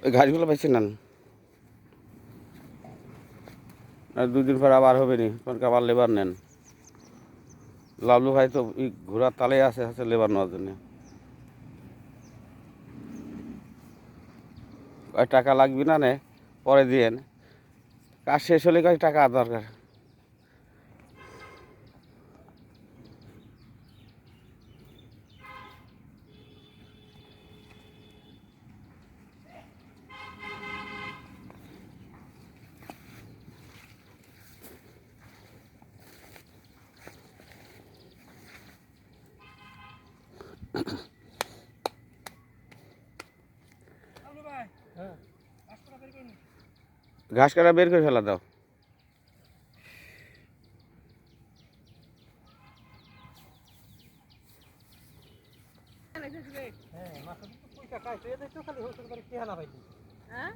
ওই ঘাসগুলো বেছে নেন, আর 2 দিন পর আবার হবে নি, তখন আবার লেবার নেন। লালু ভাই তো ঘোড়ার তালে আছে লেবার নেওয়ার জন্য। কয় টাকা লাগবে না নে, পরে দিয়েন, কাজ শেষ হলে কয় টাকা দরকার। ঘাস কাটা বের করে ফেলা দাও। হ্যাঁ